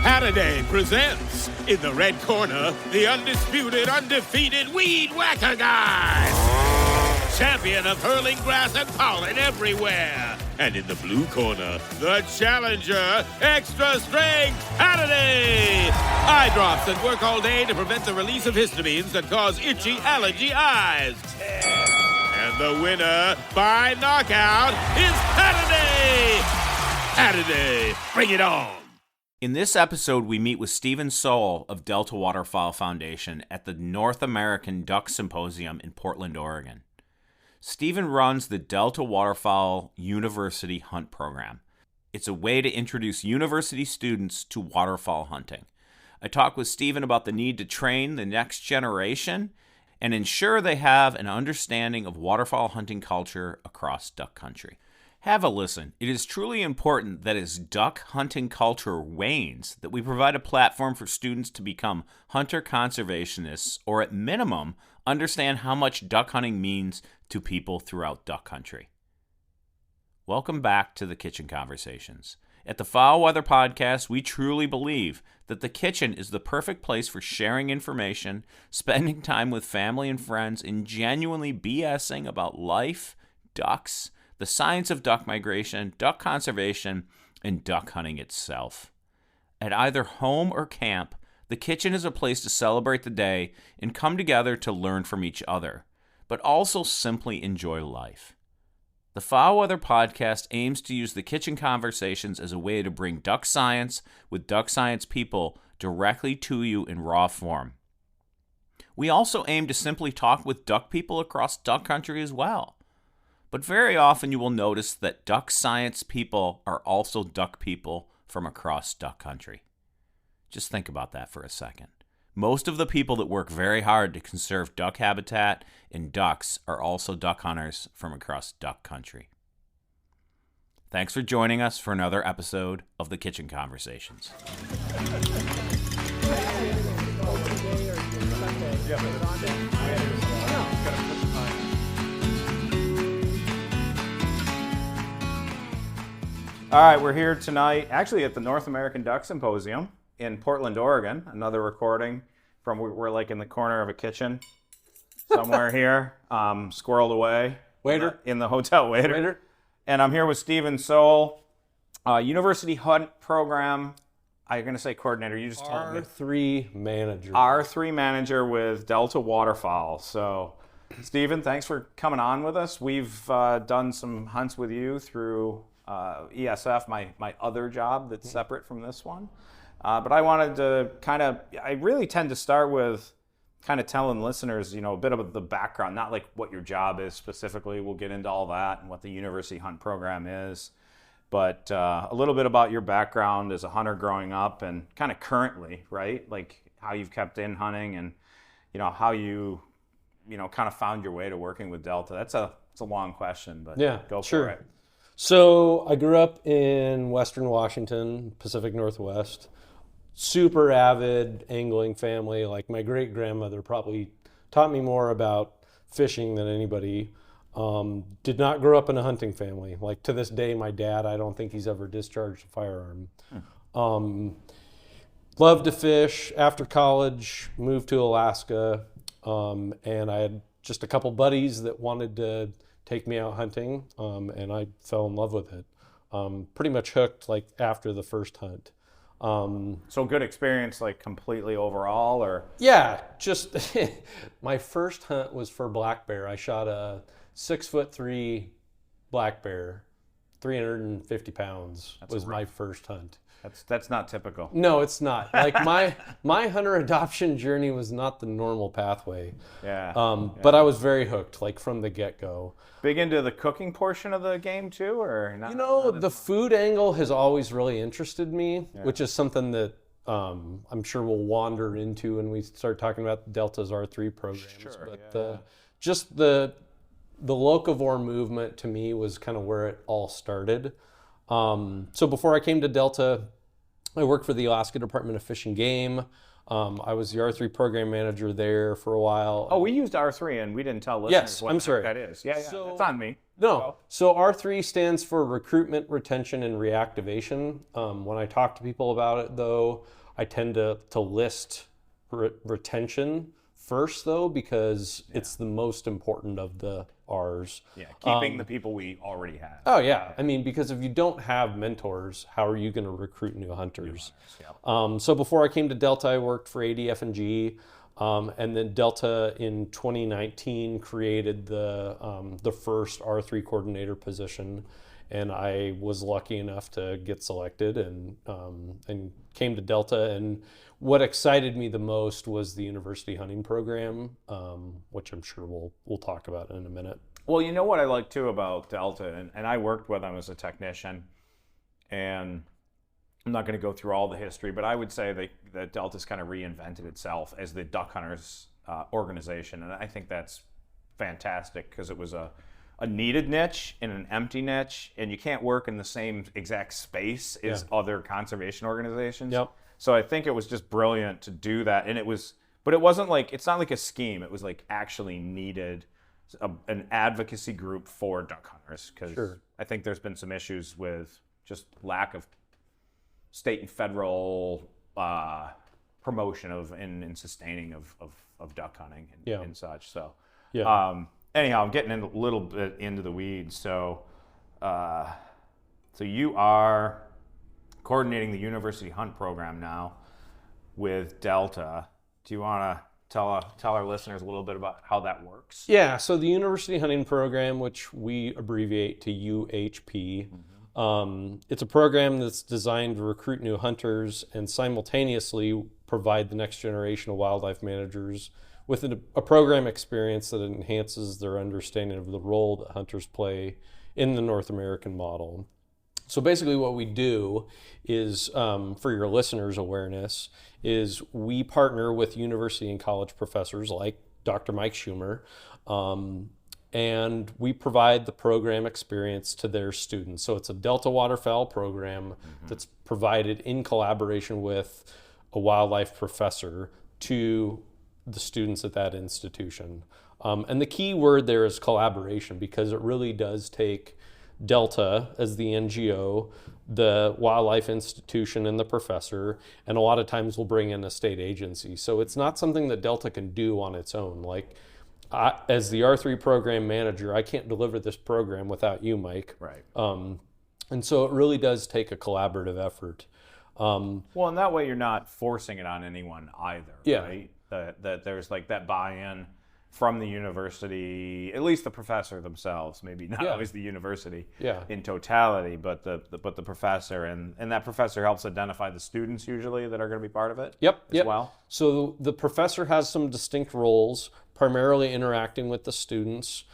Halliday presents, in the red corner, the undisputed, undefeated Weed Whacker Guy. Champion of hurling grass and pollen everywhere. And in the blue corner, the challenger, extra strength Halliday. Eye drops that work all day to prevent the release of histamines that cause itchy allergy eyes. And the winner by knockout is Halliday. Halliday, bring it on. In this episode, we meet with Stephen Sowell of Delta Waterfowl Foundation at the North American Duck Symposium in Portland, Oregon. Stephen runs the Delta Waterfowl University Hunt Program. It's a way to introduce university students to waterfowl hunting. I talk with Stephen about the need to train the next generation and ensure they have an understanding of waterfowl hunting culture across duck country. Have a listen. It is truly important that as duck hunting culture wanes, that we provide a platform for students to become hunter conservationists, or at minimum, understand how much duck hunting means to people throughout duck country. Welcome back to the Kitchen Conversations. At the Fowl Weather Podcast, we truly believe that the kitchen is the perfect place for sharing information, spending time with family and friends, and genuinely BSing about life, ducks, the science of duck migration, duck conservation, and duck hunting itself. At either home or camp, the kitchen is a place to celebrate the day and come together to learn from each other, but also simply enjoy life. The Fowl Weather Podcast aims to use the Kitchen Conversations as a way to bring duck science with duck science people directly to you in raw form. We also aim to simply talk with duck people across duck country as well. But very often you will notice that duck science people are also duck people from across duck country. Just think about that for a second. Most of the people that work very hard to conserve duck habitat and ducks are also duck hunters from across duck country. Thanks for joining us for another episode of the Kitchen Conversations. All right, we're here tonight, actually at the North American Duck Symposium in Portland, Oregon. Another recording from, we're like in the corner of a kitchen somewhere here, squirreled away. Waiter. In the hotel, waiter. And I'm here with Stephen Sowell, University Hunt Program. I'm going to say coordinator. You just told me. R3 manager. R3 manager with Delta Waterfowl. So, Stephen, thanks for coming on with us. We've done some hunts with you through ESF, my other job that's separate from this one. But I wanted to I really tend to start with kind of telling listeners, a bit of the background, not like what your job is specifically. We'll get into all that and what the University Hunt Program is. But a little bit about your background as a hunter growing up and kind of currently, right? Like how you've kept in hunting and, how you, kind of found your way to working with Delta. It's a long question, but yeah, go sure. for it. So I grew up in Western Washington, Pacific Northwest. Super avid angling family. Like my great grandmother probably taught me more about fishing than anybody. Did not grow up in a hunting family. Like to this day, my dad, I don't think he's ever discharged a firearm. Loved to fish. After college, moved to Alaska, and I had just a couple buddies that wanted to take me out hunting, and I fell in love with it. Pretty much hooked like after the first hunt. So good experience, like completely overall, or? Yeah, just my first hunt was for black bear. I shot a 6'3" black bear, 350 pounds. That was my first hunt. That's not typical. No, it's not. Like my hunter adoption journey was not the normal pathway. Yeah. But I was very hooked, like from the get-go. Big into the cooking portion of the game too, or not? The food angle has always really interested me, which is something that I'm sure we'll wander into when we start talking about Delta's R3 programs. Sure, but just the locavore movement to me was kind of where it all started. So before I came to Delta, I worked for the Alaska Department of Fish and Game. I was the R3 program manager there for a while. Oh, we used R3 and we didn't tell listeners Yes, what I'm the heck sorry. that is. Yeah, So- that's on me. No. So R3 stands for Recruitment, Retention, and Reactivation. When I talk to people about it, though, I tend to list retention first, though, because it's the most important of the R's. Yeah, keeping the people we already have. Oh, yeah. I mean, because if you don't have mentors, how are you going to recruit new hunters? So before I came to Delta, I worked for ADF&G. And then Delta in 2019 created the first R3 coordinator position, and I was lucky enough to get selected and came to Delta. And what excited me the most was the university hunting program, which I'm sure we'll talk about in a minute. Well, you know what I like too about Delta, and I worked with them as a technician, and I'm not going to go through all the history, but I would say that Delta's kind of reinvented itself as the duck hunters organization, and I think that's fantastic because it was a needed niche and an empty niche, and you can't work in the same exact space as other conservation organizations. Yep. So I think it was just brilliant to do that, and but it wasn't like, it's not like a scheme. It was like actually needed an advocacy group for duck hunters, because I think there's been some issues with just lack of state and federal promotion of and sustaining of duck hunting and such. So anyhow, I'm getting a little bit into the weeds. So you are coordinating the university hunt program now with Delta. Do you want to tell our listeners a little bit about how that works? Yeah, so the university hunting program, which we abbreviate to UHP, it's a program that's designed to recruit new hunters and simultaneously provide the next generation of wildlife managers with a program experience that enhances their understanding of the role that hunters play in the North American model. So basically what we do is, for your listeners' awareness, is we partner with university and college professors like Dr. Mike Schumer, and we provide the program experience to their students. So it's a Delta Waterfowl program that's provided in collaboration with a wildlife professor to the students at that institution. And the key word there is collaboration, because it really does take Delta as the NGO, the wildlife institution, and the professor, and a lot of times we'll bring in a state agency. So it's not something that Delta can do on its own. Like, as the R3 program manager, I can't deliver this program without you, Mike. Right. And so it really does take a collaborative effort. Well, and that way you're not forcing it on anyone either, right? That there's like that buy-in from the university, at least the professor themselves, maybe not always the university in totality, but the professor, and that professor helps identify the students usually that are going to be part of it as well. So the professor has some distinct roles, primarily interacting with the students,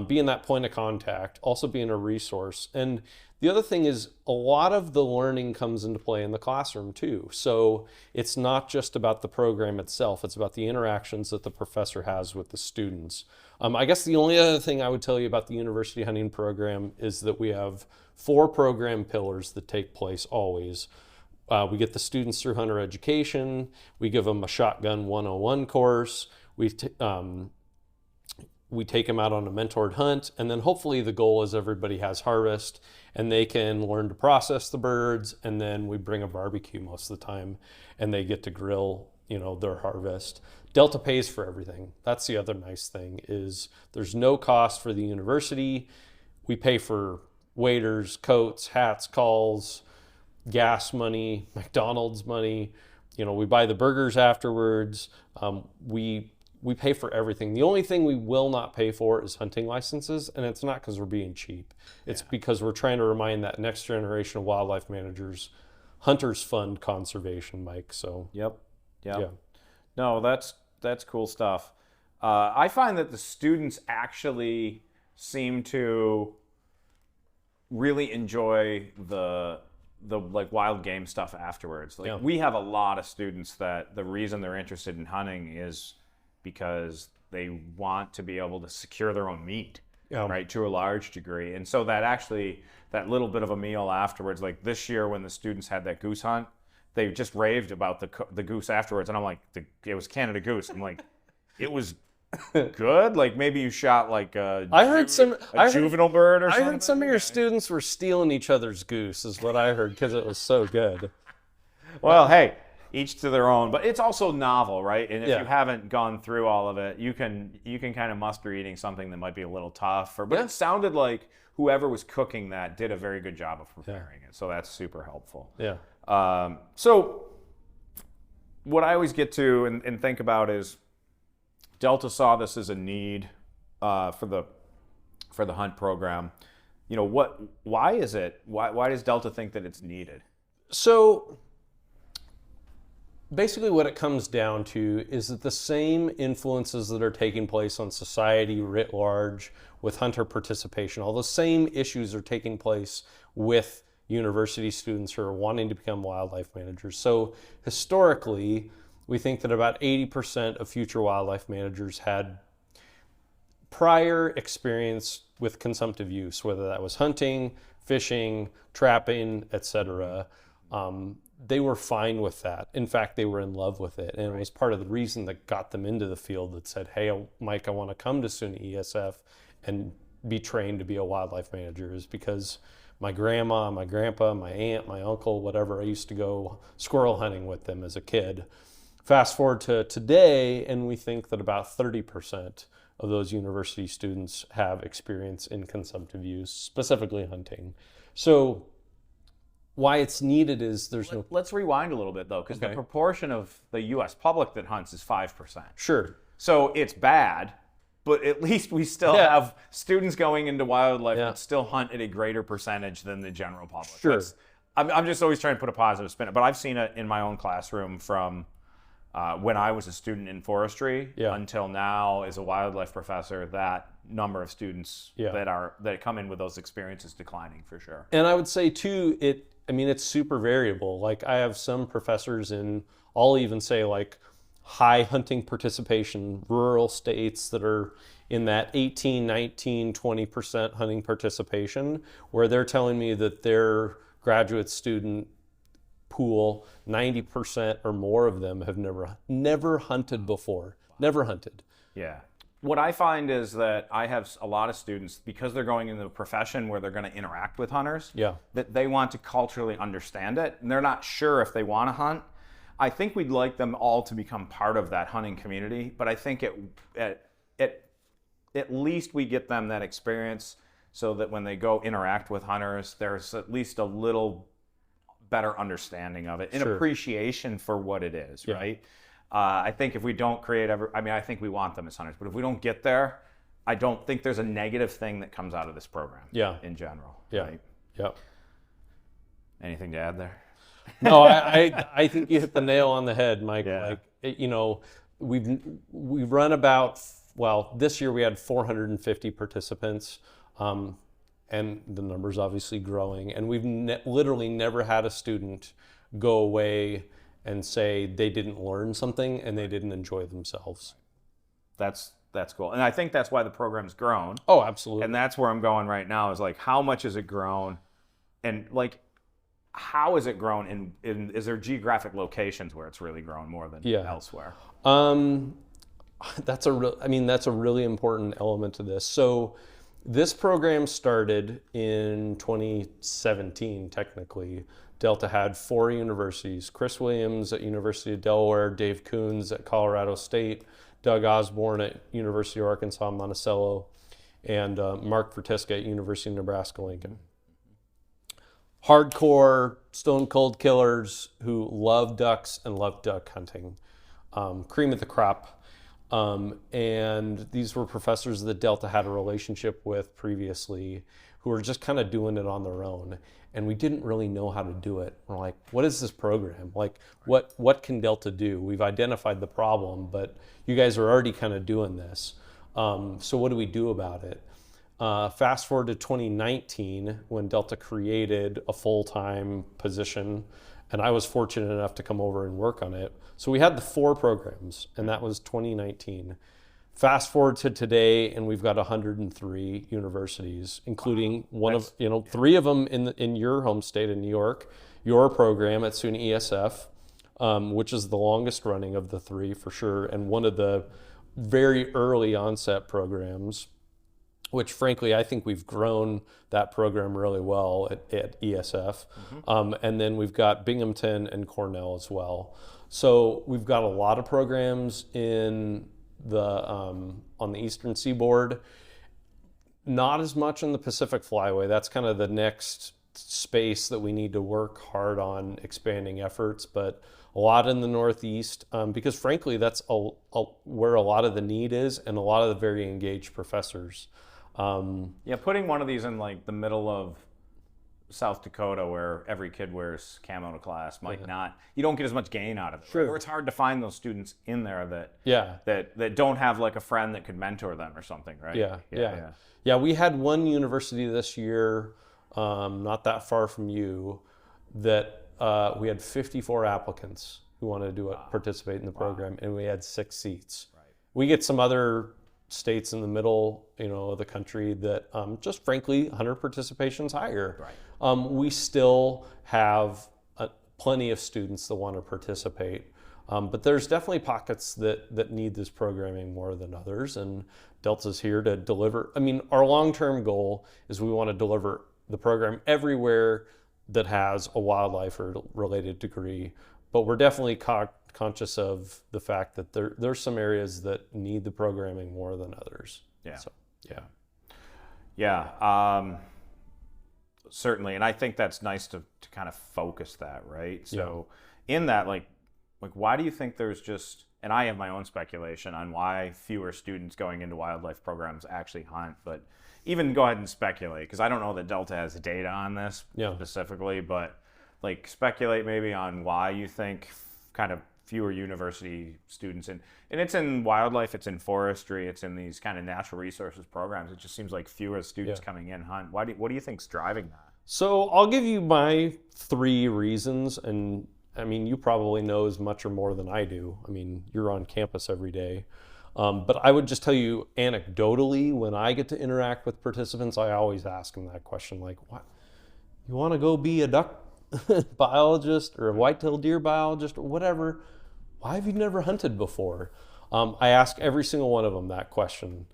being that point of contact, also being a resource. And the other thing is, a lot of the learning comes into play in the classroom too. So it's not just about the program itself, it's about the interactions that the professor has with the students. I guess the only other thing I would tell you about the university hunting program is that we have 4 program pillars that take place always. We get the students through hunter education, we give them a shotgun 101 course, we take them out on a mentored hunt, and then hopefully the goal is everybody has harvest and they can learn to process the birds, and then we bring a barbecue most of the time and they get to grill, their harvest. Delta pays for everything. That's the other nice thing, is there's no cost for the university. We pay for waiters, coats, hats, calls, gas money, McDonald's money. We buy the burgers afterwards. We pay for everything. The only thing we will not pay for is hunting licenses, and it's not because we're being cheap. It's because we're trying to remind that next generation of wildlife managers, hunters fund conservation, Mike. So Yep. No, that's cool stuff. I find that the students actually seem to really enjoy the like wild game stuff afterwards. We have a lot of students that the reason they're interested in hunting is because they want to be able to secure their own meat, right, to a large degree. And so that little bit of a meal afterwards, like this year when the students had that goose hunt, they just raved about the goose afterwards, and I'm like, it was Canada goose. I'm like, it was good. Like maybe you shot like a juvenile bird or something. I heard some of your students were stealing each other's goose, is what I heard, because it was so good. Well, hey, each to their own, but it's also novel, right? And if Yeah. you haven't gone through all of it, you can kind of muster eating something that might be a little tough. But Yeah. it sounded like whoever was cooking that did a very good job of preparing it, so that's super helpful. Yeah. So what I always get to and think about is Delta saw this as a need for the hunt program. You know, why is it? Why does Delta think that it's needed? So basically what it comes down to is that the same influences that are taking place on society writ large with hunter participation, all the same issues are taking place with university students who are wanting to become wildlife managers. So historically, we think that about 80% of future wildlife managers had prior experience with consumptive use, whether that was hunting, fishing, trapping, etc. They were fine with that. In fact, they were in love with it. And it was part of the reason that got them into the field, that said, hey, Mike, I want to come to SUNY ESF and be trained to be a wildlife manager, is because my grandma, my grandpa, my aunt, my uncle, whatever, I used to go squirrel hunting with them as a kid. Fast forward to today, and we think that about 30% of those university students have experience in consumptive use, specifically hunting. So why it's needed is Let's rewind a little bit, though, because the proportion of the U.S. public that hunts is 5%. Sure. So it's bad, but at least we still have students going into wildlife that still hunt at a greater percentage than the general public. Sure. I'm just always trying to put a positive spin. But I've seen it in my own classroom from when I was a student in forestry until now as a wildlife professor. That number of students that come in with those experiences declining for sure. And I would say too, it's super variable. Like I have some professors I'll even say like high hunting participation, rural states that are in that 18, 19, 20% hunting participation, where they're telling me that their graduate student pool, 90% or more of them have never hunted before. Never hunted. Yeah. What I find is that I have a lot of students, because they're going into a profession where they're going to interact with hunters, that they want to culturally understand it, and they're not sure if they want to hunt. I think we'd like them all to become part of that hunting community, but I think at least we get them that experience so that when they go interact with hunters, there's at least a little better understanding of it and appreciation for what it is, right? I think if we don't I think we want them as hunters, but if we don't get there, I don't think there's a negative thing that comes out of this program in general. Right? Yep. Anything to add there? No, I think you hit the nail on the head, Mike. Yeah. We've run about, this year we had 450 participants, and the number's obviously growing. And we've literally never had a student go away and say they didn't learn something and they didn't enjoy themselves. That's cool. And I think that's why the program's grown. Oh, absolutely. And that's where I'm going right now, is like, how much has it grown? And like, how has it grown? Is there geographic locations where it's really grown more than elsewhere? That's a really important element to this. So this program started in 2017, technically. Delta had 4 universities: Chris Williams at University of Delaware, Dave Coons at Colorado State, Doug Osborne at University of Arkansas Monticello, and Mark Vertiska at University of Nebraska-Lincoln. Hardcore, stone cold killers who love ducks and love duck hunting. Cream of the crop. And these were professors that Delta had a relationship with previously, who were just kind of doing it on their own. And we didn't really know how to do it. We're like, what is this program? Like, what can Delta do? We've identified the problem, but you guys are already kind of doing this. So what do we do about it? Fast forward to 2019, when Delta created a full-time position, and I was fortunate enough to come over and work on it. So we had the 4 programs, and that was 2019. Fast forward to today, and we've got 103 universities, including 3 of them in your home state of New York, your program at SUNY ESF, which is the longest running of the three for sure, and one of the very early onset programs, which frankly I think we've grown that program really well at ESF. And then we've got Binghamton and Cornell as well. So we've got a lot of programs in the on the Eastern Seaboard. Not as much in the Pacific Flyway. That's kind of the next space that we need to work hard on expanding efforts, but a lot in the Northeast, because frankly, that's where a lot of the need is, and a lot of the very engaged professors. Putting one of these in like the middle of South Dakota, where every kid wears camo to class, might not. You don't get as much gain out of it. Sure. Or it's hard to find those students in there that don't have like a friend that could mentor them or something, right? Yeah. We had one university this year, not that far from you, that we had 54 applicants who wanted to participate in the program, and we had 6 seats. Right. We get some other states in the middle, of the country that just frankly 100 participation's higher. Right. We still have plenty of students that want to participate, but there's definitely pockets that need this programming more than others, and Delta's here to deliver. I mean, our long-term goal is we want to deliver the program everywhere that has a wildlife or related degree, but we're definitely conscious of the fact that there's some areas that need the programming more than others. Yeah. So, certainly, and I think that's nice to kind of focus that, right? So in that, like why do you think there's just, and I have my own speculation on why fewer students going into wildlife programs actually hunt, but even go ahead and speculate, because I don't know that Delta has data on this specifically, but like speculate maybe on why you think kind of fewer university students, and it's in wildlife, it's in forestry, it's in these kind of natural resources programs. It just seems like fewer students coming in hunt. What do you think's driving that? So I'll give you my 3 reasons, and I mean, you probably know as much or more than I do. I mean, you're on campus every day. But I would just tell you anecdotally, when I get to interact with participants, I always ask them that question, like, what? You want to go be a duck biologist or a white-tailed deer biologist or whatever? Why have you never hunted before? I ask every single one of them that question.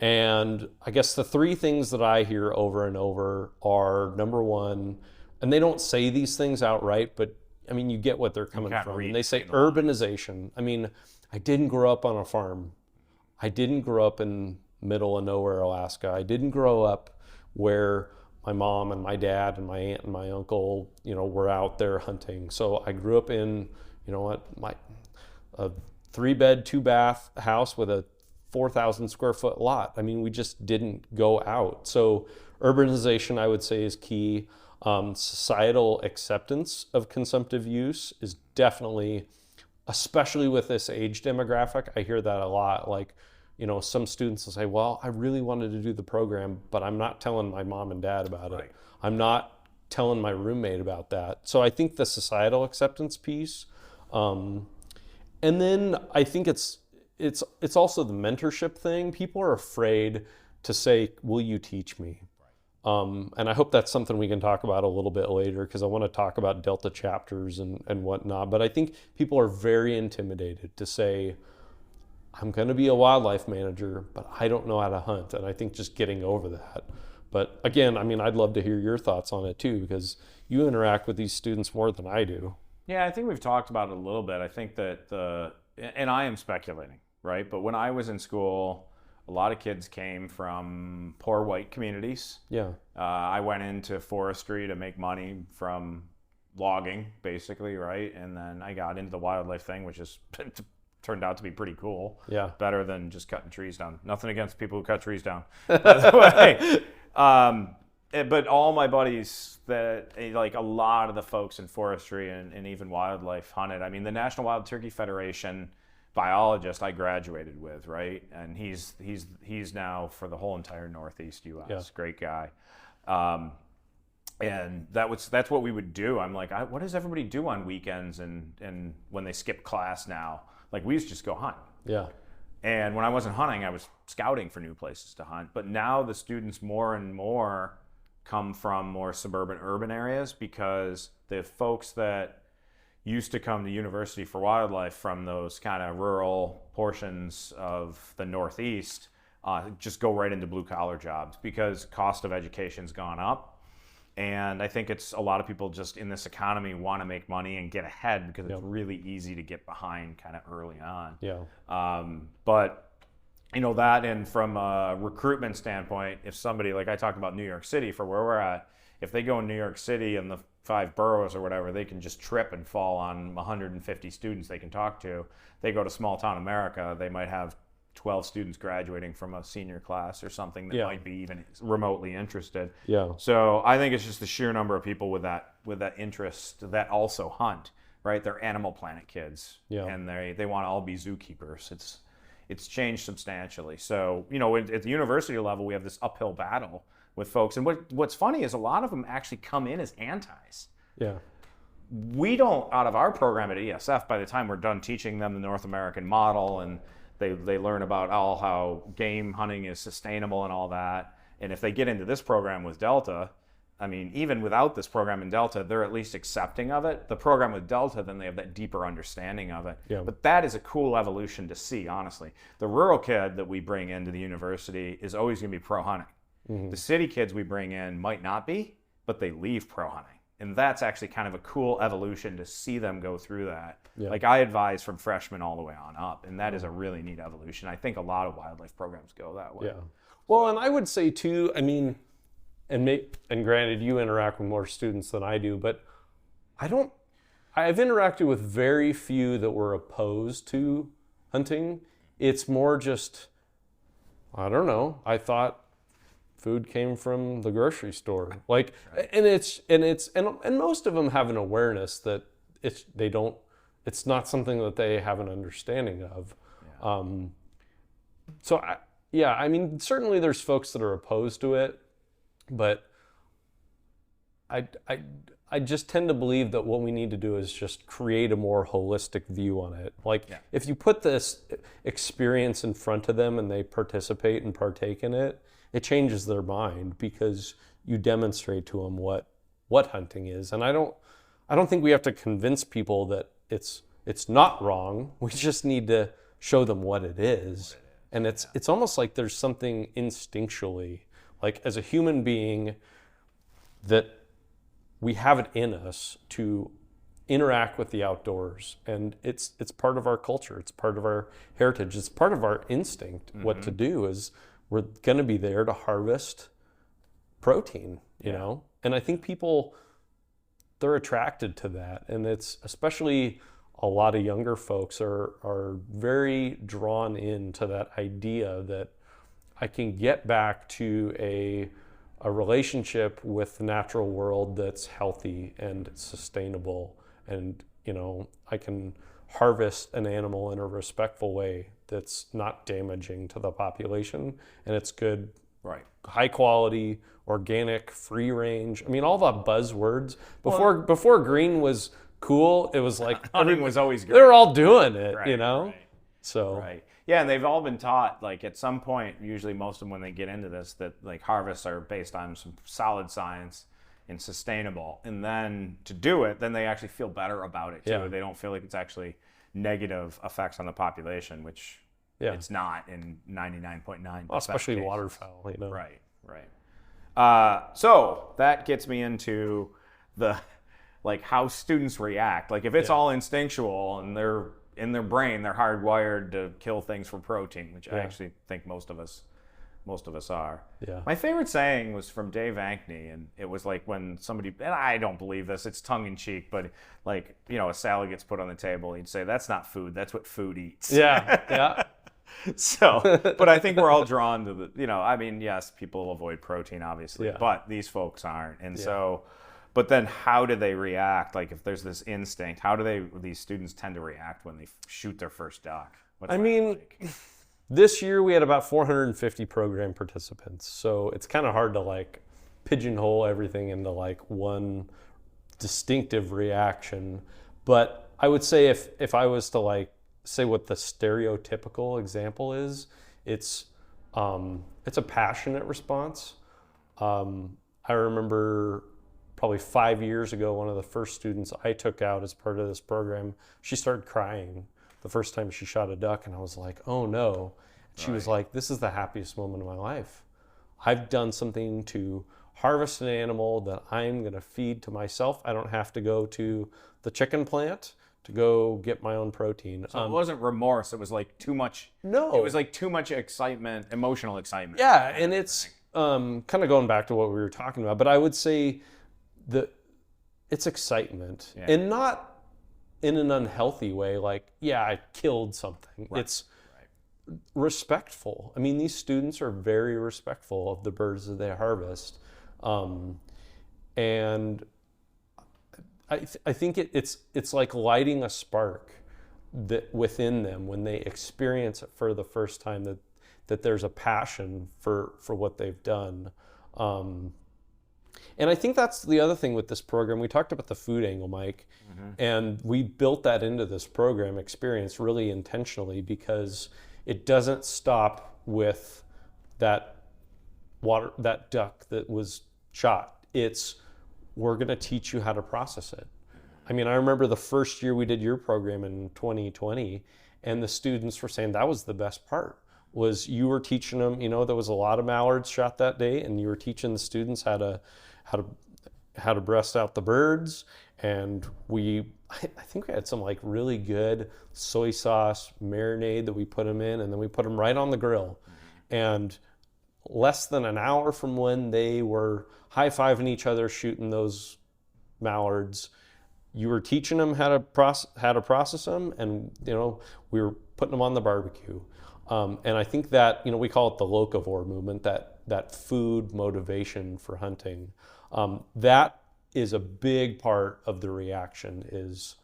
And I guess the 3 things that I hear over and over are, number one, and they don't say these things outright, but I mean, you get what they're coming from. And they say urbanization. I mean, I didn't grow up on a farm. I didn't grow up in middle of nowhere, Alaska. I didn't grow up where my mom and my dad and my aunt and my uncle, were out there hunting. So I grew up in, a 3-bed, 2-bath house with a 4,000 square foot lot. I mean, we just didn't go out. So urbanization, I would say, is key. Societal acceptance of consumptive use is definitely, especially with this age demographic, I hear that a lot. Like, some students will say, well, I really wanted to do the program, but I'm not telling my mom and dad about it. I'm not telling my roommate about that. So I think the societal acceptance piece, and then I think it's also the mentorship thing. People are afraid to say, will you teach me? And I hope that's something we can talk about a little bit later, because I want to talk about Delta chapters and whatnot. But I think people are very intimidated to say, I'm going to be a wildlife manager, but I don't know how to hunt. And I think just getting over that. But again, I mean, I'd love to hear your thoughts on it too, because you interact with these students more than I do. Yeah, I think we've talked about it a little bit. I think that and I am speculating, right? But when I was in school, a lot of kids came from poor white communities. Yeah. I went into forestry to make money from logging, basically, right? And then I got into the wildlife thing, which is turned out to be pretty cool. Yeah. Better than just cutting trees down. Nothing against people who cut trees down, by the way. But all my buddies, like a lot of the folks in forestry and even wildlife hunted. I mean, the National Wild Turkey Federation biologist I graduated with, right? And he's now for the whole entire Northeast U.S. Yeah. Great guy. And that's what we would do. I'm like, what does everybody do on weekends and when they skip class now? Like, we used to just go hunt. Yeah. And when I wasn't hunting, I was scouting for new places to hunt. But now the students more and more come from more suburban urban areas, because the folks that used to come to university for wildlife from those kind of rural portions of the Northeast just go right into blue collar jobs because cost of education's gone up. And I think it's a lot of people just in this economy want to make money and get ahead because it's really easy to get behind kind of early on. But you know that, and from a recruitment standpoint, if somebody, like I talked about New York City for where we're at, if they go in New York City and the 5 boroughs or whatever, they can just trip and fall on 150 students they can talk to. They go to small town America, they might have 12 students graduating from a senior class or something that might be even remotely interested. So I think it's just the sheer number of people with that interest that also hunt, right? They're Animal Planet kids, and they want to all be zookeepers. It's changed substantially. So, you know, at the university level, we have this uphill battle with folks. And what's funny is a lot of them actually come in as antis. We don't, out of our program at ESF, by the time we're done teaching them the North American model and they learn about how game hunting is sustainable and all that. And if they get into this program with Delta, I mean, even without this program in Delta, they're at least accepting of it. The program with Delta, then they have that deeper understanding of it. But that is a cool evolution to see, honestly. The rural kid that we bring into the university is always going to be pro-hunting. The city kids we bring in might not be, but they leave pro-hunting. And that's actually kind of a cool evolution to see them go through that. Like I advise from freshmen all the way on up, and that is a really neat evolution. I think a lot of wildlife programs go that way. Well, and I would say too, I mean, and granted you interact with more students than I do, but I've interacted with very few that were opposed to hunting. It's more just, I don't know, I thought food came from the grocery store. Like, and most of them have an awareness that it's not something that they have an understanding of. I mean, certainly there's folks that are opposed to it, but I just tend to believe that what we need to do is just create a more holistic view on it. Like, if you put this experience in front of them and they participate and partake in it, it changes their mind because you demonstrate to them what hunting is. And I don't think we have to convince people that it's not wrong. We just need to show them what it is. And it's almost like there's something instinctually, like as a human being, that we have it in us to interact with the outdoors. And it's part of our culture. It's part of our heritage. It's part of our instinct. What to do is we're going to be there to harvest protein, you know? And I think people, they're attracted to that. And it's especially a lot of younger folks are very drawn into that idea that I can get back to a relationship with the natural world that's healthy and sustainable. And, you know, I can harvest an animal in a respectful way that's not damaging to the population, and it's good, high quality, organic, free range. I mean, all the buzzwords before green was cool. It was like hunting was always great. They were all doing it, you know. So yeah, and they've all been taught, like at some point, usually most of them when they get into this, that like harvests are based on some solid science and sustainable, and then to do it, then they actually feel better about it too. They don't feel like it's actually negative effects on the population, which it's not in 99.9%. Well, especially waterfowl, you know. So that gets me into the like how students react. Like if it's all instinctual and they're in their brain, they're hardwired to kill things for protein, which I actually think most of us are. My favorite saying was from Dave Ankney, and it was like when somebody, and I don't believe this, it's tongue in cheek, but like, you know, a salad gets put on the table, he'd say, that's not food, that's what food eats. So, but I think we're all drawn to the, you know, I mean, yes, people avoid protein, obviously, but these folks aren't. And so, but then how do they react? Like if there's this instinct, how do these students tend to react when they shoot their first duck? What's that like? This year we had about 450 program participants, so it's kind of hard to like pigeonhole everything into like one distinctive reaction. But I would say if I was to like say what the stereotypical example is, it's a passionate response. I remember probably 5 years ago, one of the first students I took out as part of this program, she started crying the first time she shot a duck, and I was like, oh no. She was like, this is the happiest moment of my life. I've done something to harvest an animal that I'm going to feed to myself. I don't have to go to the chicken plant to go get my own protein. So it wasn't remorse. It was like too much. No. It was like too much excitement, emotional excitement. Yeah, and it's kind of going back to what we were talking about, but I would say that it's excitement, and not in an unhealthy way. Like, yeah, I killed something. Right. It's respectful. I mean, these students are very respectful of the birds that they harvest, and I think it's like lighting a spark that within them when they experience it for the first time, that there's a passion for what they've done. And I think that's the other thing with this program. We talked about the food angle, Mike, and we built that into this program experience really intentionally because it doesn't stop with that duck that was shot. We're going to teach you how to process it. I mean, I remember the first year we did your program in 2020, and the students were saying that was the best part, was you were teaching them, there was a lot of mallards shot that day, and you were teaching the students how to breast out the birds. And I think we had some like really good soy sauce marinade that we put them in, and then we put them right on the grill. And less than an hour from when they were high-fiving each other shooting those mallards, you were teaching them how to process them, and we were putting them on the barbecue. And I think that we call it the locavore movement, that food motivation for hunting. That is a big part of the reaction, is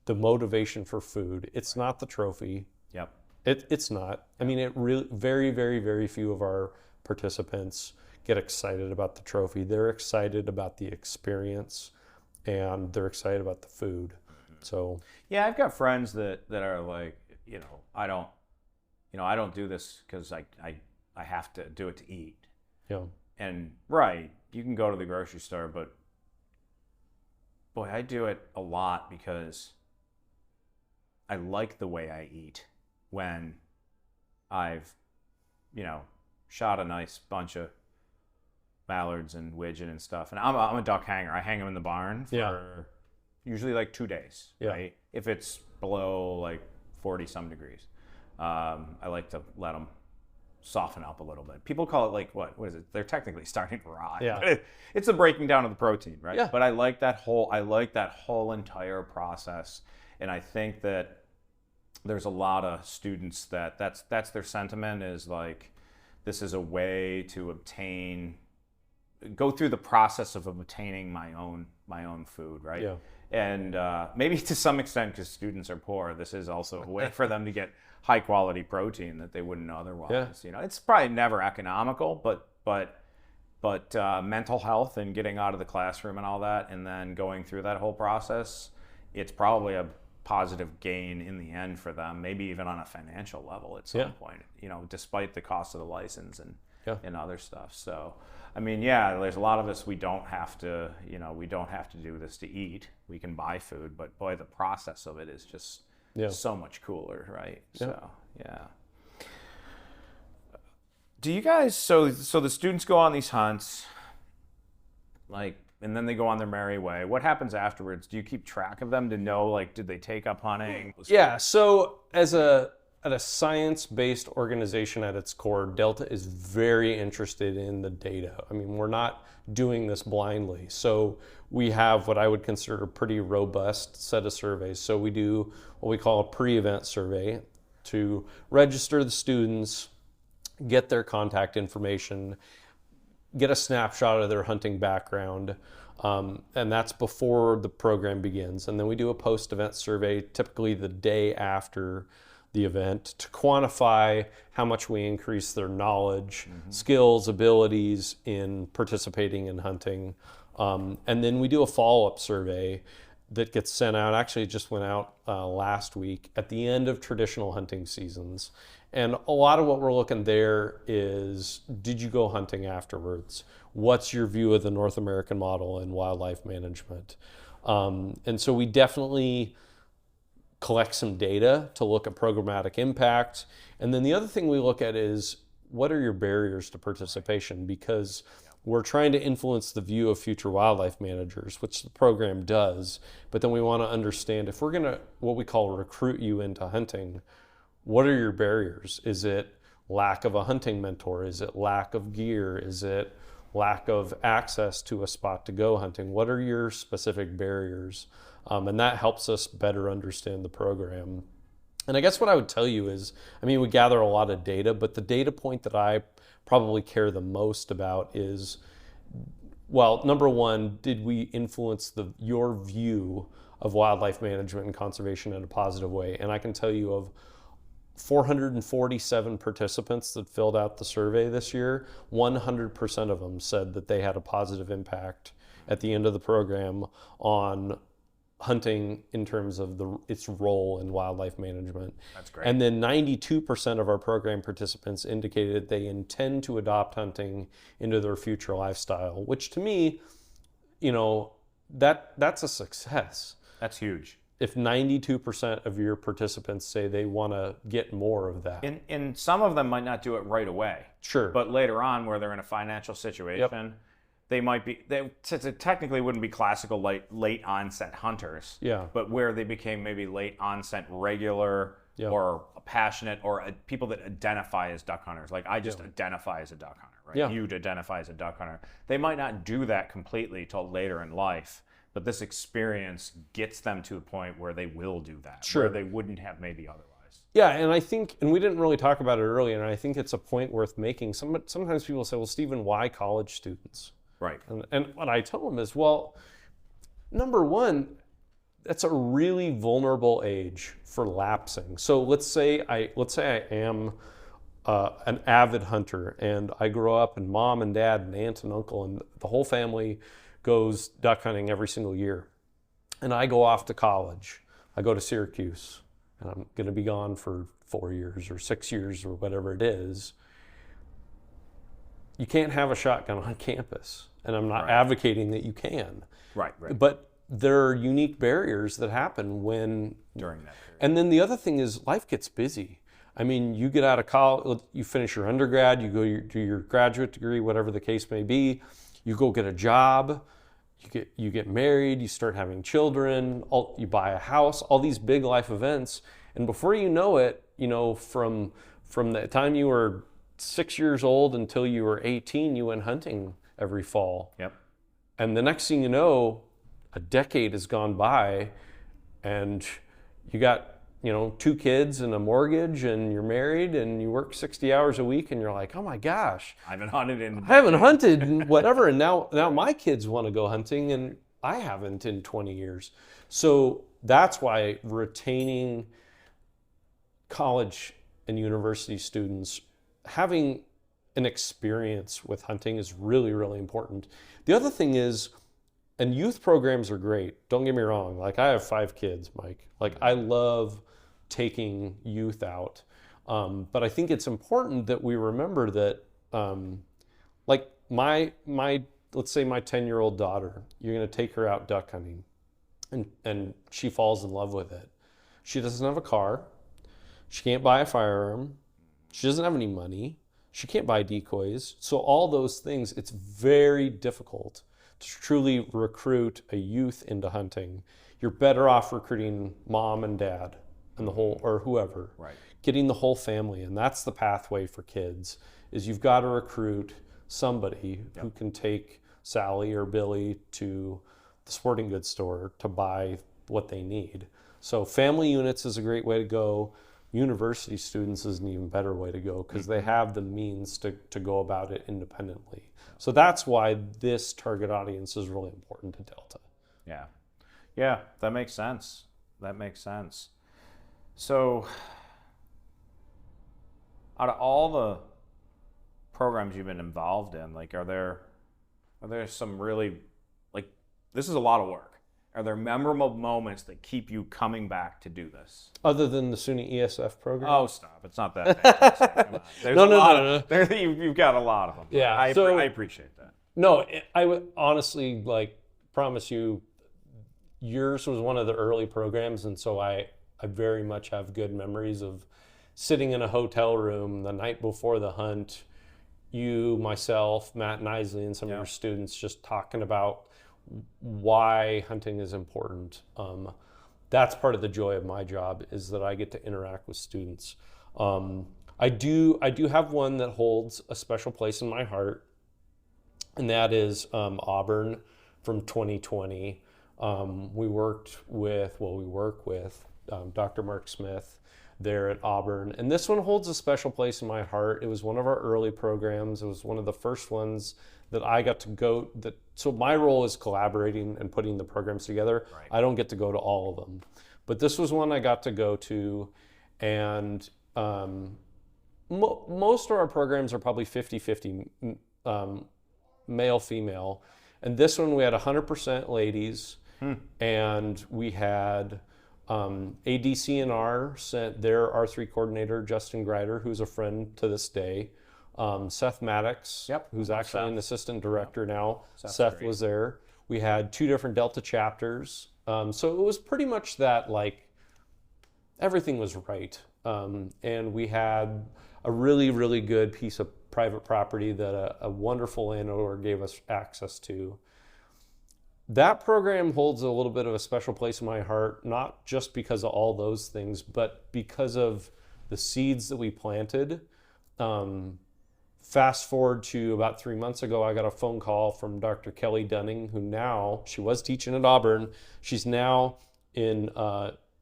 the motivation for food. It's not the trophy. Yep. It's not. I mean, it really very, very, very few of our participants get excited about the trophy. They're excited about the experience, and they're excited about the food. So yeah, I've got friends that are like, I don't do this because I have to do it to eat. Yeah. And right, you can go to the grocery store, but boy, I do it a lot because I like the way I eat when I've, shot a nice bunch of mallards and widgeon and stuff. And I'm a duck hanger. I hang them in the barn for usually like 2 days, right? If it's below like 40 some degrees. I like to let them soften up a little bit. People call it like, what is it? They're technically starting to rot. Yeah. But it's a breaking down of the protein, right? Yeah. But I like that whole entire process. And I think that there's a lot of students that's their sentiment, is like, this is a way to go through the process of obtaining my own food, right? Yeah. And maybe to some extent, because students are poor, this is also a way for them to get high quality protein that they wouldn't otherwise. Yeah. It's probably never economical, but mental health and getting out of the classroom and all that, and then going through that whole process, it's probably a positive gain in the end for them, maybe even on a financial level at some point, despite the cost of the license and other stuff. So, I mean, there's a lot of us, we don't have to do this to eat. We can buy food, but boy, the process of it is just so much cooler, right? Yeah. So, yeah. Do you guys, so the students go on these hunts, and then they go on their merry way. What happens afterwards? Do you keep track of them to know, like, did they take up hunting? Yeah, so at a science-based organization at its core, Delta is very interested in the data. I mean, we're not doing this blindly. So we have what I would consider a pretty robust set of surveys. So we do what we call a pre-event survey to register the students, get their contact information, get a snapshot of their hunting background, and that's before the program begins. And then we do a post-event survey, typically the day after the event, to quantify how much we increase their knowledge, skills, abilities in participating in hunting. And then we do a follow-up survey that gets sent out. Actually, it just went out last week at the end of traditional hunting seasons. And a lot of what we're looking there is, did you go hunting afterwards? What's your view of the North American model in wildlife management? And so we definitely collect some data to look at programmatic impact. And then the other thing we look at is, what are your barriers to participation? Because we're trying to influence the view of future wildlife managers, which the program does. But then we want to understand, if we're going to, what we call, recruit you into hunting, what are your barriers? Is it lack of a hunting mentor? Is it lack of gear? Is it lack of access to a spot to go hunting? What are your specific barriers? And that helps us better understand the program. And I guess what I would tell you is, I mean, we gather a lot of data, but the data point that I probably care the most about is, well, number one, did we influence your view of wildlife management and conservation in a positive way? And I can tell you, of 447 participants that filled out the survey this year, 100% of them said that they had a positive impact at the end of the program on hunting in terms of its role in wildlife management. That's great. And then 92% of our program participants indicated they intend to adopt hunting into their future lifestyle, which to me, that's a success. That's huge. If 92% of your participants say they want to get more of that. And some of them might not do it right away. Sure. But later on, where they're in a financial situation, they might be, they technically wouldn't be classical late onset hunters. Yeah. But where they became maybe late onset regular or passionate, or people that identify as duck hunters. Like I just identify as a duck hunter, right? Yeah. You'd identify as a duck hunter. They might not do that completely till later in life, but this experience gets them to a point where they will do that, Sure, where they wouldn't have maybe otherwise. Yeah, and I think, and we didn't really talk about it earlier, and I think it's a point worth making. Sometimes people say, well, Stephen, why college students? Right. And what I tell them is, well, number one, that's a really vulnerable age for lapsing. So let's say I am an avid hunter, and I grow up, and mom and dad and aunt and uncle and the whole family goes duck hunting every single year. And I go off to college. I go to Syracuse, and I'm going to be gone for 4 years or 6 years or whatever it is. You can't have a shotgun on campus. And I'm not advocating that you can. Right. But there are unique barriers that happen during that period. And then the other thing is, life gets busy. I mean, you get out of college, you finish your undergrad, you go do your graduate degree, whatever the case may be. You go get a job, you get married, you start having children, you buy a house, all these big life events. And before you know it, from the time you were 6 years old until you were 18, you went hunting every fall. Yep. And the next thing you know, a decade has gone by, and you got 2 kids and a mortgage, and you're married, and you work 60 hours a week, and you're like, oh my gosh, I haven't hunted and whatever. And now my kids want to go hunting, and I haven't in 20 years. So that's why retaining college and university students, having an experience with hunting, is really, really important. The other thing is, and youth programs are great, don't get me wrong. Like, I have 5 kids, Mike. Like, I love taking youth out. But I think it's important that we remember that, like let's say my 10-year-old daughter, you're going to take her out duck hunting, and she falls in love with it. She doesn't have a car. She can't buy a firearm. She doesn't have any money. She can't buy decoys. So all those things, it's very difficult to truly recruit a youth into hunting. You're better off recruiting mom and dad and the whole, or whoever. Right. Getting the whole family, and that's the pathway for kids, is you've got to recruit somebody who can take Sally or Billy to the sporting goods store to buy what they need. So family units is a great way to go. University students is an even better way to go, because they have the means to go about it independently. So that's why this target audience is really important to Delta. Yeah, that makes sense. So out of all the programs you've been involved in, like, are there some really, like, this is a lot of work. Are there memorable moments that keep you coming back to do this? Other than the SUNY ESF program? Oh, stop. It's not that bad. Come on. There's No. You've got a lot of them. Yeah. I appreciate that. No, I would honestly promise you, yours was one of the early programs, and so I very much have good memories of sitting in a hotel room the night before the hunt, you, myself, Matt Nisley, and some of your students just talking about why hunting is important. That's part of the joy of my job, is that I get to interact with students. I do have one that holds a special place in my heart, and that is Auburn from 2020. We work with Dr. Mark Smith there at Auburn. And this one holds a special place in my heart. It was one of our early programs. It was one of the first ones that I got to go. So my role is collaborating and putting the programs together. Right. I don't get to go to all of them. But this was one I got to go to. And most of our programs are probably 50-50 male, female. And this one we had 100% ladies. And we had ADCNR sent their R3 coordinator, Justin Greider, who's a friend to this day. Seth Maddox, who's actually an assistant director now. Seth was there. We had 2 different Delta chapters. So it was pretty much that, everything was right. And we had a really, really good piece of private property that a wonderful landowner gave us access to. That program holds a little bit of a special place in my heart, not just because of all those things, but because of the seeds that we planted. Fast forward to about 3 months ago, I got a phone call from Dr. Kelly Dunning, who now, she was teaching at Auburn. She's now in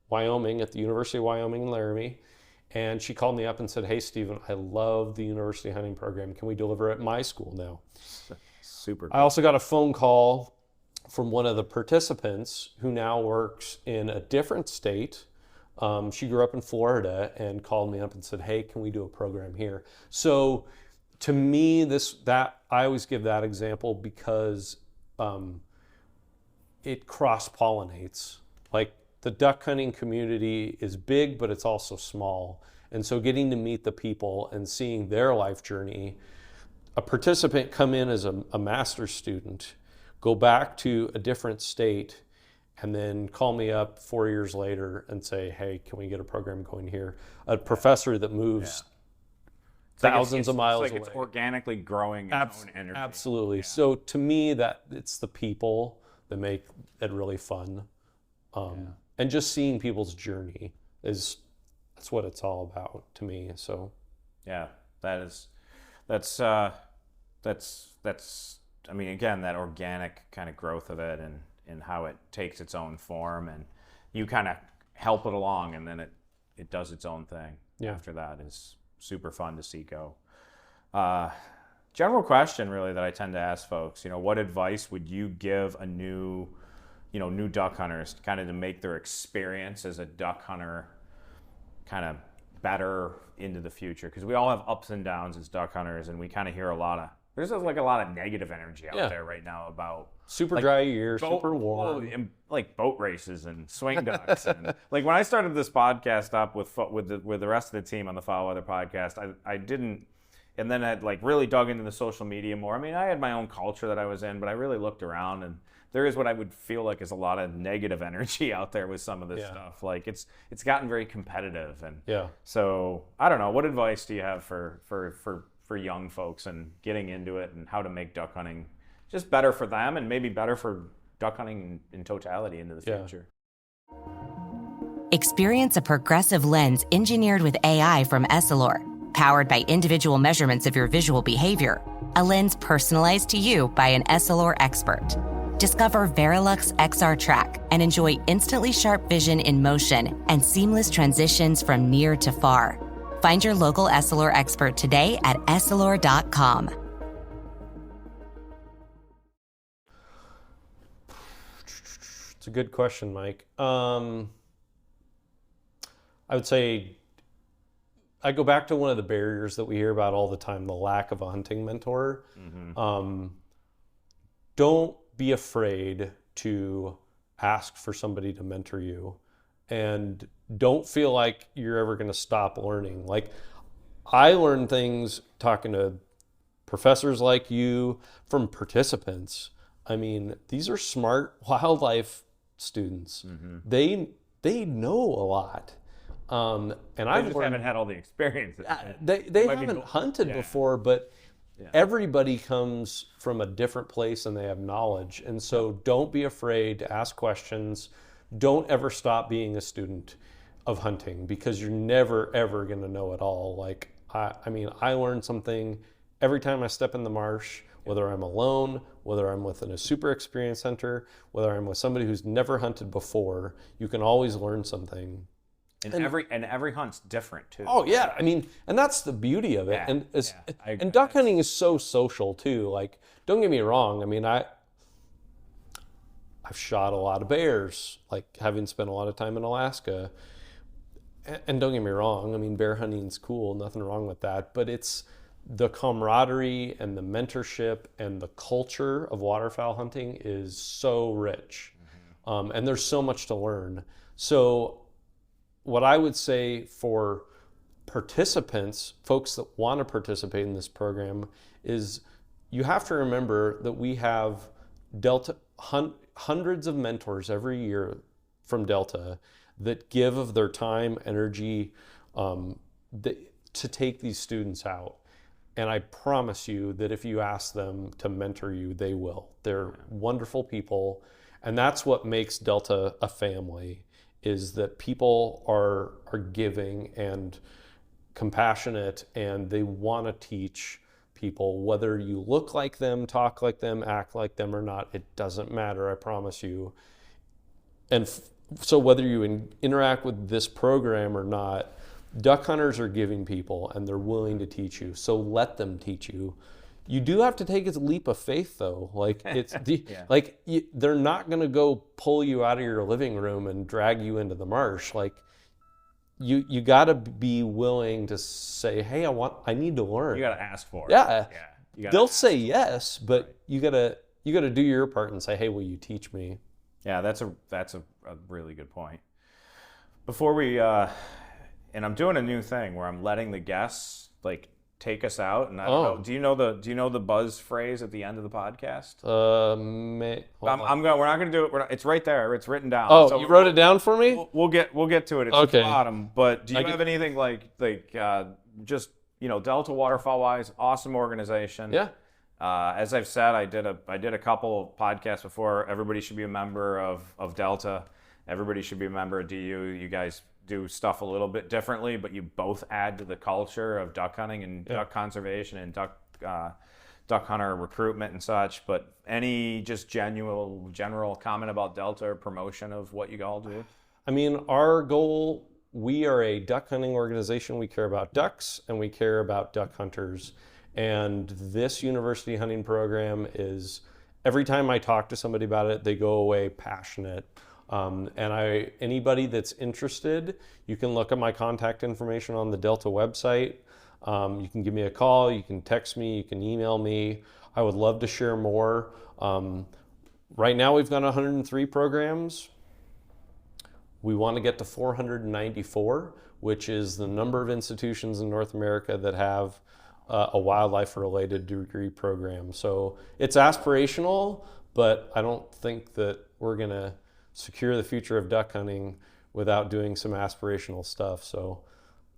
Wyoming, at the University of Wyoming in Laramie. And she called me up and said, "Hey, Stephen, I love the university hunting program. Can we deliver at my school now?" Super. I also got a phone call from one of the participants who now works in a different state. She grew up in Florida and called me up and said, "Hey, can we do a program here?" So to me, I always give that example because it cross-pollinates. The duck hunting community is big, but it's also small. And so getting to meet the people and seeing their life journey, a participant come in as a master's student, go back to a different state, and then call me up 4 years later and say, "Hey, can we get a program going here?" A professor that moves thousands of miles away. It's organically growing its own energy. Absolutely. Yeah. So to me, that it's the people that make it really fun. And just seeing people's journey that's what it's all about to me. So that's I mean, again, that organic kind of growth of it and how it takes its own form, and you kind of help it along, and then it does its own thing. After that is super fun to see go. General question really that I tend to ask folks, what advice would you give a new duck hunters kind of to make their experience as a duck hunter kind of better into the future? Because we all have ups and downs as duck hunters, and we kind of hear there's a lot of negative energy out there right now about super dry year, super warm, and boat races and swing ducks. And when I started this podcast up with the rest of the team on the Foul Weather podcast, I didn't, and then I'd really dug into the social media more. I mean, I had my own culture that I was in, but I really looked around, and there is what I would feel like is a lot of negative energy out there with some of this stuff. It's gotten very competitive, and so I don't know. What advice do you have for young folks and getting into it, and how to make duck hunting just better for them and maybe better for duck hunting in totality into the future? Experience a progressive lens engineered with AI from Essilor, powered by individual measurements of your visual behavior. A lens personalized to you by an Essilor expert. Discover Verilux XR Track and enjoy instantly sharp vision in motion and seamless transitions from near to far. Find your local Essilor expert today at Essilor.com. It's a good question, Mike. I would say I go back to one of the barriers that we hear about all the time, the lack of a hunting mentor. Mm-hmm. Don't be afraid to ask for somebody to mentor you, and don't feel like you're ever going to stop learning. Like, I learn things talking to professors like you, from participants. I mean, these are smart wildlife students. They know a lot. And I just haven't had all the experiences. They haven't hunted before, but everybody comes from a different place and they have knowledge. And so don't be afraid to ask questions. Don't ever stop being a student of hunting, because you're never, ever going to know it all. Like, I mean, I learn something every time I step in the marsh, whether I'm alone, whether I'm with a super experienced hunter, whether I'm with somebody who's never hunted before. You can always learn something. And every hunt's different too. Oh yeah, I mean, and that's the beauty of it. And duck hunting is so social too. Like, don't get me wrong. I mean, I've shot a lot of bears, like having spent a lot of time in Alaska. And don't get me wrong. I mean, bear hunting's cool. Nothing wrong with that. But it's the camaraderie and the mentorship and the culture of waterfowl hunting is so rich, and there's so much to learn. So what I would say for participants, folks that want to participate in this program, is you have to remember that we have Delta hundreds of mentors every year from Delta that give of their time, energy, to take these students out. And I promise you that if you ask them to mentor you, they will. They're wonderful people. And that's what makes Delta a family, is that people are giving and compassionate, and they want to teach people. Whether you look like them, talk like them, act like them or not, it doesn't matter, I promise you. And so whether you interact with this program or not, duck hunters are giving people, and they're willing to teach you. So let them teach you. You do have to take a leap of faith, though. Like, it's they're not going to go pull you out of your living room and drag you into the marsh. Like, you got to be willing to say, "Hey, I need to learn." You got to ask for it. Yeah. They'll say yes, but you got to do your part and say, "Hey, will you teach me?" Yeah, that's a really good point. Before we and I'm doing a new thing where I'm letting the guests take us out, and I don't know. Do you know the buzz phrase at the end of the podcast? We're not going to do it. It's right there. It's written down. Oh, so you wrote it down for me? We'll get to it. It's at the bottom. But do you have anything just Delta Waterfowl wise? Awesome organization. Yeah. As I've said, I did a couple of podcasts before. Everybody should be a member of Delta. Everybody should be a member of DU. You guys do stuff a little bit differently, but you both add to the culture of duck hunting and duck conservation and duck hunter recruitment and such. But any just general comment about Delta or promotion of what you all do? I mean, our goal, we are a duck hunting organization. We care about ducks and we care about duck hunters. And this university hunting program is, every time I talk to somebody about it, they go away passionate. Anybody that's interested, you can look at my contact information on the Delta website. You can give me a call, you can text me, you can email me. I would love to share more. Right now we've got 103 programs. We want to get to 494, which is the number of institutions in North America that have a wildlife-related degree program. So it's aspirational, but I don't think that we're going to secure the future of duck hunting without doing some aspirational stuff. So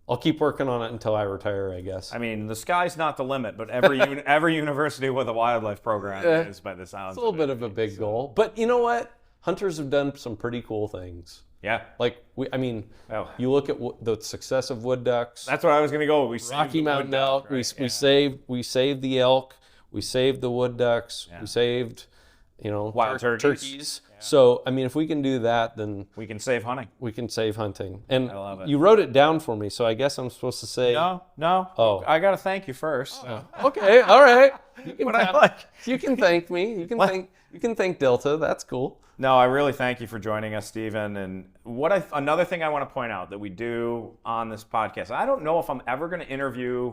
I'll keep working on it until I retire, I guess. I mean, the sky's not the limit, but every university with a wildlife program is, by the sounds. It's a little bit of a big goal, but you know what? Hunters have done some pretty cool things. Yeah. You look at the success of wood ducks. That's where I was going to go. Rocky Mountain elk. Right? We saved the elk. We saved the wood ducks. Yeah. We saved, wild turkeys. Yeah. So, I mean, if we can do that, then we can save hunting. We can save hunting. And I love it. You wrote it down for me, so I guess I'm supposed to say. No. Oh. I got to thank you first. Oh. Okay. All right. You can thank me. You can thank Delta. That's cool. No, I really thank you for joining us, Stephen. And another thing I want to point out that we do on this podcast, I don't know if I'm ever going to interview.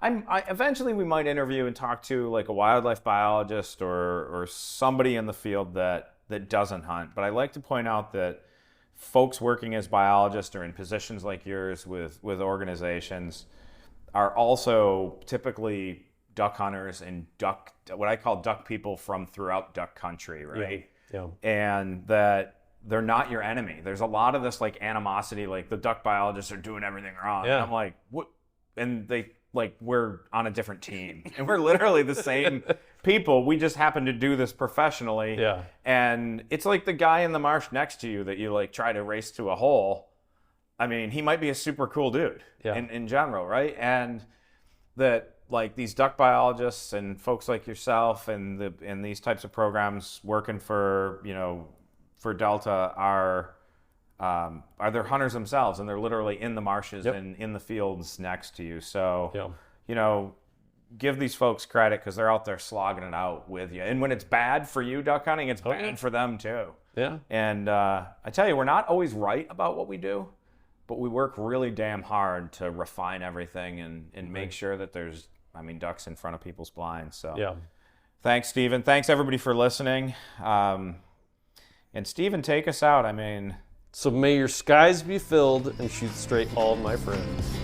Eventually we might interview and talk to a wildlife biologist or somebody in the field that that doesn't hunt. But I like to point out that folks working as biologists or in positions like yours with organizations are also typically duck hunters and what I call duck people from throughout duck country, right? Yeah. And that they're not your enemy. There's a lot of this like animosity, like the duck biologists are doing everything wrong. Yeah. And I'm like, what? And they like, we're on a different team and we're literally the same people. We just happen to do this professionally. Yeah. And it's like the guy in the marsh next to you that you like try to race to a hole. I mean, he might be a super cool dude in general, right? And that like these duck biologists and folks like yourself and these types of programs working for, for Delta are they're hunters themselves, and they're literally in the marshes and in the fields next to you. So, give these folks credit because they're out there slogging it out with you. And when it's bad for you duck hunting, it's bad for them too. Yeah. And I tell you, we're not always right about what we do, but we work really damn hard to refine everything and make sure that there's, ducks in front of people's blinds. So thanks, Stephen. Thanks, everybody, for listening. And Stephen, take us out. So may your skies be filled and shoot straight, all my friends.